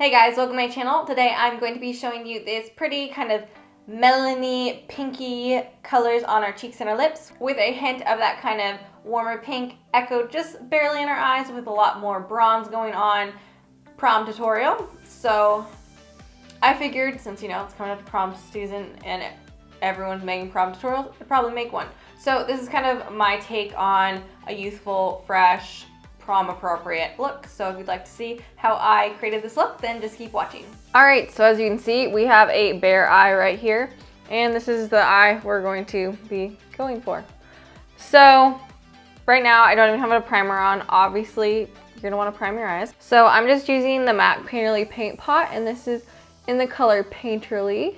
Hey guys, welcome to my channel. Today I'm going to be showing you this pretty kind of melony, pinky colors on our cheeks and our lips with a hint of that kind of warmer pink echoed just barely in our eyes with a lot more bronze going on. Prom tutorial. So I figured since it's coming up to prom season and everyone's making prom tutorials, I'd probably make one. So this is kind of my take on a youthful, fresh, prom appropriate look. So if you'd like to see how I created this look, then just keep watching. All right, so as you can see, we have a bare eye right here, and this is the eye we're going to be going for. So right now I don't even have a primer on. Obviously you're gonna want to prime your eyes. So I'm just using the MAC Painterly Paint Pot, and this is in the color Painterly.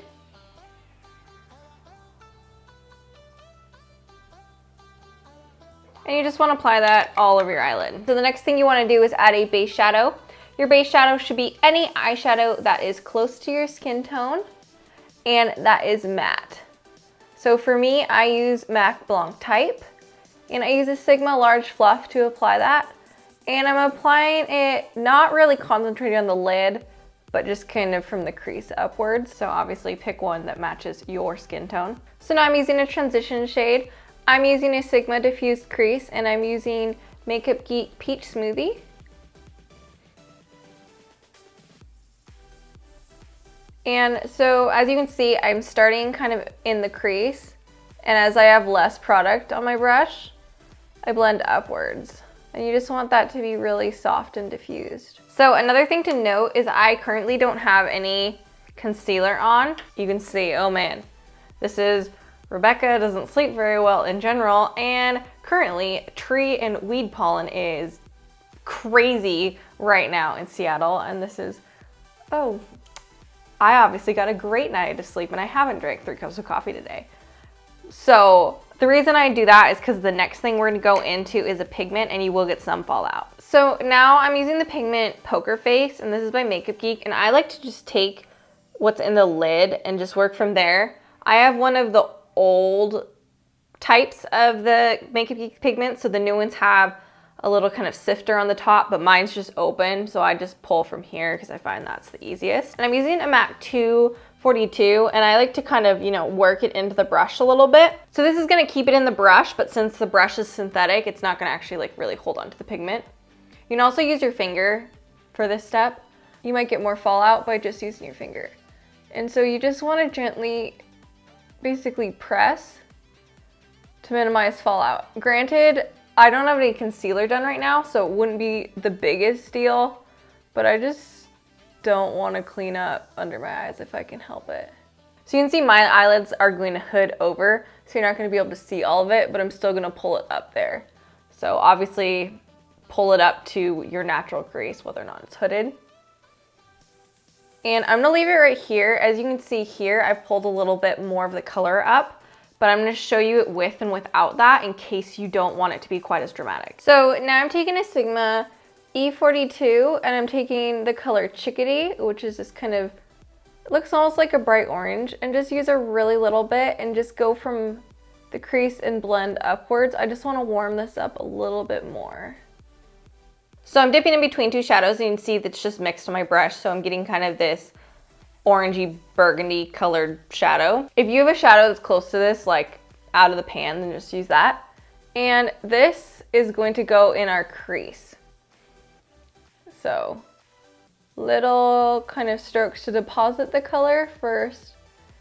And you just want to apply that all over your eyelid. So the next thing you want to do is add a base shadow. Your base shadow should be any eyeshadow that is close to your skin tone and that is matte. So for me, I use MAC Blanc Type, and I use a Sigma Large Fluff to apply that. And I'm applying it not really concentrated on the lid, but just kind of from the crease upwards. So obviously pick one that matches your skin tone. So now I'm using a transition shade. I'm using a Sigma Diffused Crease, and I'm using Makeup Geek Peach Smoothie. And so as you can see, I'm starting kind of in the crease, and as I have less product on my brush, I blend upwards. And you just want that to be really soft and diffused. So another thing to note is I currently don't have any concealer on. You can see, oh man, this is Rebecca doesn't sleep very well in general, and currently tree and weed pollen is crazy right now in Seattle, and this is, oh, I obviously got a great night to sleep and I haven't drank 3 cups of coffee today. So the reason I do that is because the next thing we're gonna go into is a pigment, and you will get some fallout. So now I'm using the pigment Poker Face, and this is by Makeup Geek, and I like to just take what's in the lid and just work from there. I have one of the old types of the Makeup Geek pigment, so the new ones have a little kind of sifter on the top, but mine's just open, so I just pull from here because I find that's the easiest. And I'm using a MAC 242, and I like to kind of, work it into the brush a little bit. So this is gonna keep it in the brush, but since the brush is synthetic, it's not gonna actually really hold onto the pigment. You can also use your finger for this step. You might get more fallout by just using your finger. And so you just wanna gently basically press to minimize fallout. Granted, I don't have any concealer done right now, so it wouldn't be the biggest deal, but I just don't want to clean up under my eyes if I can help it. So you can see my eyelids are going to hood over, so you're not going to be able to see all of it, but I'm still going to pull it up there. So obviously pull it up to your natural crease, whether or not it's hooded. And I'm gonna leave it right here. As you can see here, I've pulled a little bit more of the color up, but I'm gonna show you it with and without that in case you don't want it to be quite as dramatic. So now I'm taking a Sigma E42, and I'm taking the color Chickadee, which is this kind of, it looks almost like a bright orange, and just use a really little bit and just go from the crease and blend upwards. I just wanna warm this up a little bit more. So I'm dipping in between 2 shadows, and you can see that's just mixed on my brush, so I'm getting kind of this orangey burgundy colored shadow. If you have a shadow that's close to this, like out of the pan, then just use that. And this is going to go in our crease. So little kind of strokes to deposit the color first,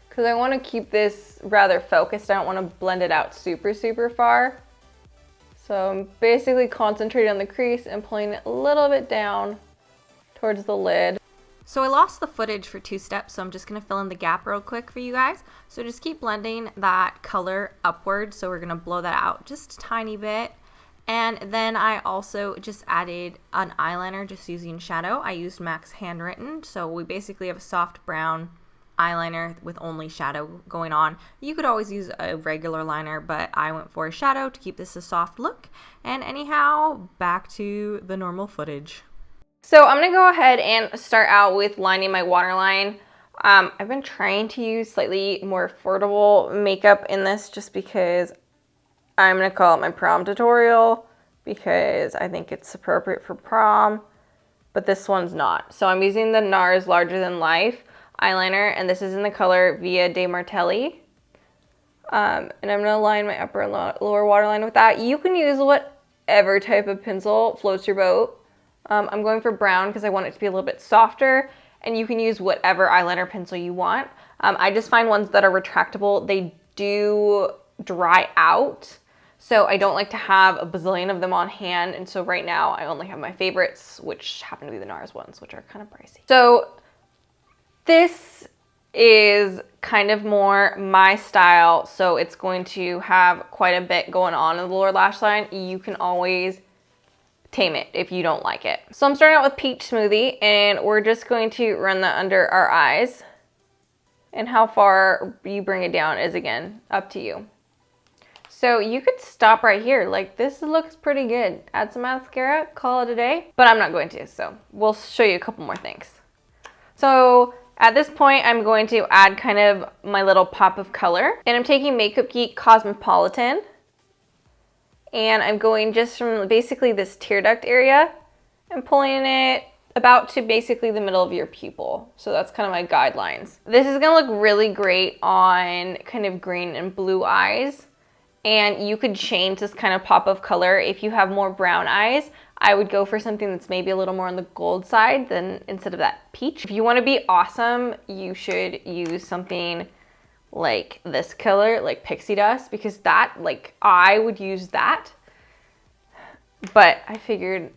because I want to keep this rather focused. I don't want to blend it out super, super far. So I'm basically concentrating on the crease and pulling it a little bit down towards the lid. So I lost the footage for 2 steps, so I'm just gonna fill in the gap real quick for you guys. So just keep blending that color upward. So we're gonna blow that out just a tiny bit. And then I also just added an eyeliner just using shadow. I used MAC's Handwritten. So we basically have a soft brown eyeliner with only shadow going on. You could always use a regular liner, but I went for a shadow to keep this a soft look. And anyhow, back to the normal footage. So I'm gonna go ahead and start out with lining my waterline. I've been trying to use slightly more affordable makeup in this just because I'm gonna call it my prom tutorial, because I think it's appropriate for prom. but this one's not. So I'm using the NARS Larger Than Life eyeliner, and this is in the color Via de Martelli. And I'm gonna line my upper and lower waterline with that. You can use whatever type of pencil floats your boat. I'm going for brown because I want it to be a little bit softer, and you can use whatever eyeliner pencil you want. I just find ones that are retractable, they do dry out. So I don't like to have a bazillion of them on hand. And so right now I only have my favorites, which happen to be the NARS ones, which are kind of pricey. So this is kind of more my style. So it's going to have quite a bit going on in the lower lash line. You can always tame it if you don't like it. So I'm starting out with Peach Smoothie, and we're just going to run that under our eyes. And how far you bring it down is, again, up to you. So you could stop right here. Like, this looks pretty good. Add some mascara, call it a day. But I'm not going to, so we'll show you a couple more things. So at this point, I'm going to add kind of my little pop of color. And I'm taking Makeup Geek Cosmopolitan. And I'm going just from basically this tear duct area and pulling it about to basically the middle of your pupil. So that's kind of my guidelines. This is gonna look really great on kind of green and blue eyes. And you could change this kind of pop of color. If you have more brown eyes, I would go for something that's maybe a little more on the gold side than instead of that peach. If you want to be awesome, you should use something like this color, like Pixie Dust, because that, like, I would use that. But I figured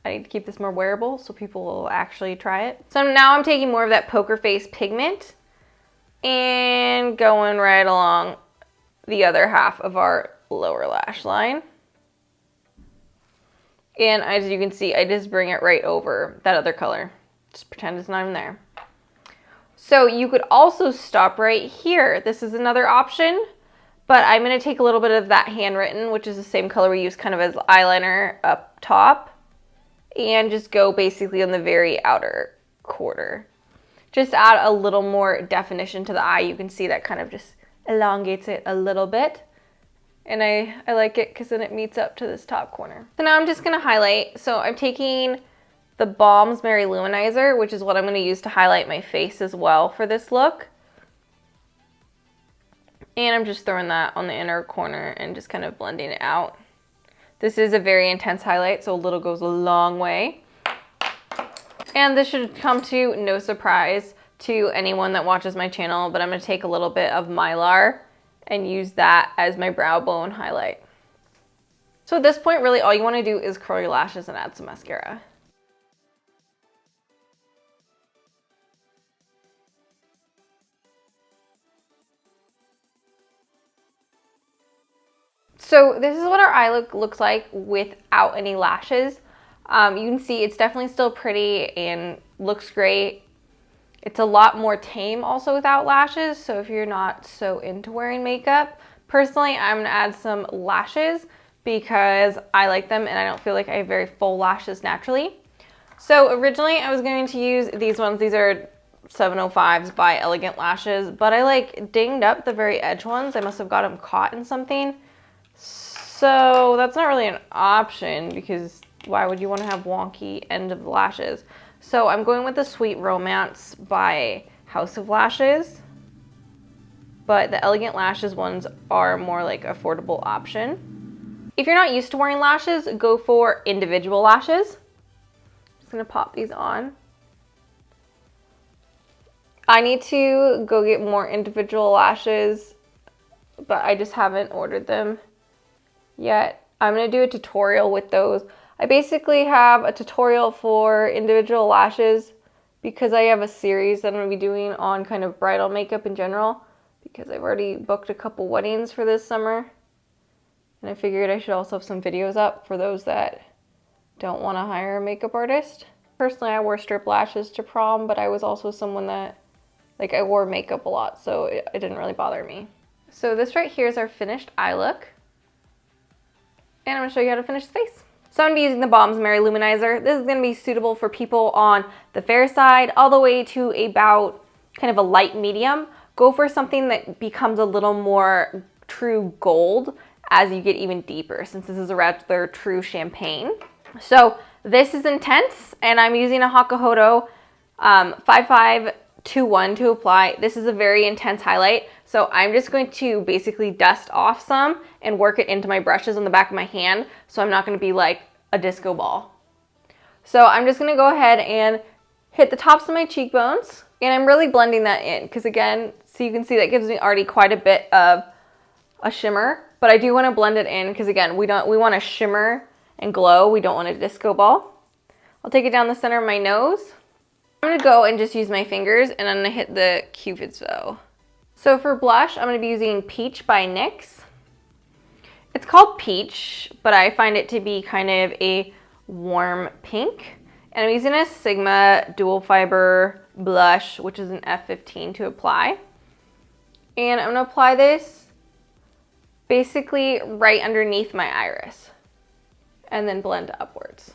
I need to keep this more wearable so people will actually try it. So now I'm taking more of that poker face pigment and going right along the other half of our lower lash line. And as you can see, I just bring it right over that other color. Just pretend it's not even there. So you could also stop right here. This is another option, but I'm gonna take a little bit of that Handwritten, which is the same color we use kind of as eyeliner up top, and just go basically on the very outer quarter. Just add a little more definition to the eye. You can see that kind of just elongates it a little bit. And I like it because then it meets up to this top corner. So now I'm just gonna highlight. So I'm taking the Balm's Merry Luminizer, which is what I'm gonna use to highlight my face as well for this look. And I'm just throwing that on the inner corner and just kind of blending it out. This is a very intense highlight, so a little goes a long way. And this should come to no surprise to anyone that watches my channel, but I'm gonna take a little bit of Mylar and use that as my brow bone highlight. So at this point, really all you wanna do is curl your lashes and add some mascara. So this is what our eye look looks like without any lashes. You can see it's definitely still pretty and looks great. It's a lot more tame also without lashes, so if you're not so into wearing makeup. Personally, I'm gonna add some lashes because I like them and I don't feel like I have very full lashes naturally. So originally I was going to use these ones. These are 705s by Elegant Lashes, but I like dinged up the very edge ones. I must have got them caught in something. So that's not really an option because why would you want to have wonky end of the lashes? So I'm going with the Sweet Romance by House of Lashes, but the Elegant Lashes ones are more like affordable option. If you're not used to wearing lashes, go for individual lashes. I'm just gonna pop these on. I need to go get more individual lashes, but I just haven't ordered them yet. I'm gonna do a tutorial with those. I basically have a tutorial for individual lashes because I have a series that I'm gonna be doing on kind of bridal makeup in general because I've already booked a couple weddings for this summer. And I figured I should also have some videos up for those that don't wanna hire a makeup artist. Personally, I wore strip lashes to prom, but I was also someone that, like, I wore makeup a lot, so it didn't really bother me. So this right here is our finished eye look. And I'm gonna show you how to finish the face. So I'm gonna be using the Balm's Merry Luminizer. This is gonna be suitable for people on the fair side all the way to about kind of a light medium. Go for something that becomes a little more true gold as you get even deeper, since this is a rather true champagne. So This is intense, and I'm using a Hakuhodo 5521 to apply. This is a very intense highlight, so I'm just going to basically dust off some and work it into my brushes on the back of my hand, so I'm not going to be like a disco ball. So I'm just going to go ahead and hit the tops of my cheekbones, and I'm really blending that in because, again, so you can see that gives me already quite a bit of a shimmer, but I do want to blend it in because, again, we want to shimmer and glow. We don't want a disco ball. I'll take it down the center of my nose. I'm going to go and just use my fingers, and I'm going to hit the Cupid's bow. So for blush, I'm going to be using Peach by NYX. It's called Peach, but I find it to be kind of a warm pink. And I'm using a Sigma dual fiber blush, which is an F15 to apply. And I'm going to apply this basically right underneath my iris and then blend upwards.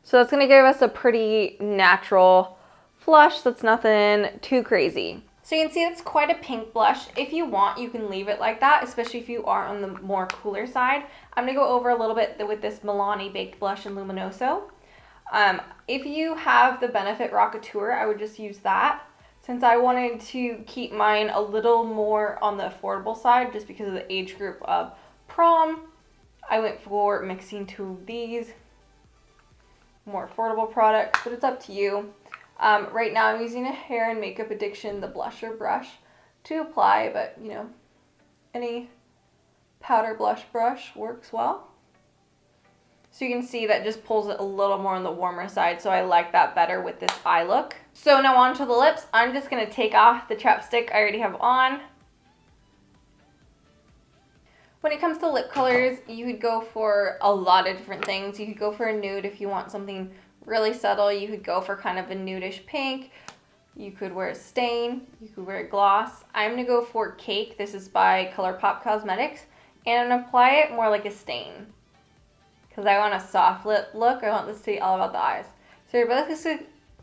So that's gonna give us a pretty natural flush that's nothing too crazy. So you can see it's quite a pink blush. If you want, you can leave it like that, especially if you are on the more cooler side. I'm gonna go over a little bit with this Milani Baked Blush in Luminoso. If you have the Benefit Rockateur, I would just use that. Since I wanted to keep mine a little more on the affordable side, just because of the age group of Prom, I went for mixing two of these more affordable products, but it's up to you. Right now I'm using a Hair and Makeup Addiction, the blusher brush, to apply, but you know, any powder blush brush works well. So you can see that just pulls it a little more on the warmer side, so I like that better with this eye look. So now on to the lips. I'm just gonna take off the chapstick I already have on. When it comes to lip colors, you could go for a lot of different things. You could go for a nude if you want something really subtle. You could go for kind of a nudish pink. You could wear a stain. You could wear a gloss. I'm going to go for Cake. This is by Colourpop Cosmetics. And I'm going to apply it more like a stain, because I want a soft lip look. I want this to be all about the eyes.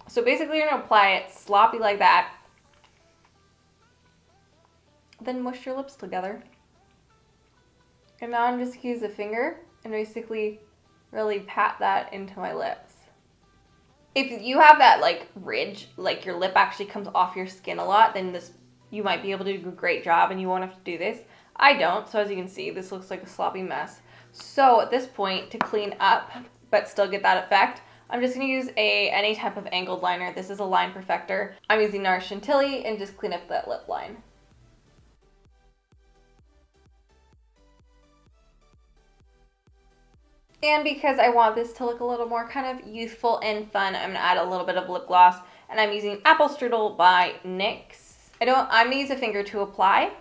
So basically you're going to apply it sloppy like that. Then mush your lips together. And now I'm just going to use a finger and basically really pat that into my lips. If you have that like ridge, like your lip actually comes off your skin a lot, then you might be able to do a great job and you won't have to do this. I don't, so as you can see, this looks like a sloppy mess. So at this point, to clean up but still get that effect, I'm just going to use any type of angled liner. This is a line perfector. I'm using NARS Chantilly and just clean up that lip line. And because I want this to look a little more kind of youthful and fun, I'm going to add a little bit of lip gloss. And I'm using Apple Strudel by NYX. I'm going to use a finger to apply.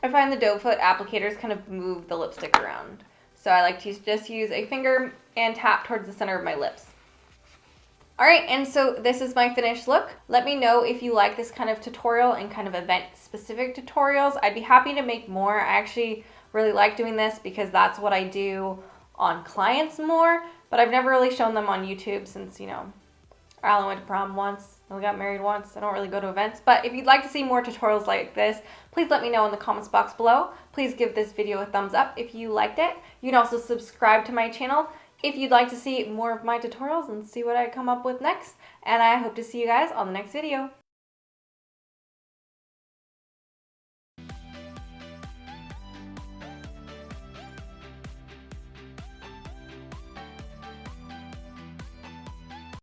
I find the doe foot applicators kind of move the lipstick around. So I like to just use a finger and tap towards the center of my lips. Alright, and so this is my finished look. Let me know if you like this kind of tutorial and kind of event-specific tutorials. I'd be happy to make more. I actually really like doing this because that's what I do on clients more, but I've never really shown them on YouTube since, you know, I only went to prom once, I got married once. I don't really go to events, but if you'd like to see more tutorials like this, please let me know in the comments box below. Please give this video a thumbs up if you liked it. You can also subscribe to my channel if you'd like to see more of my tutorials and see what I come up with next. And I hope to see you guys on the next video.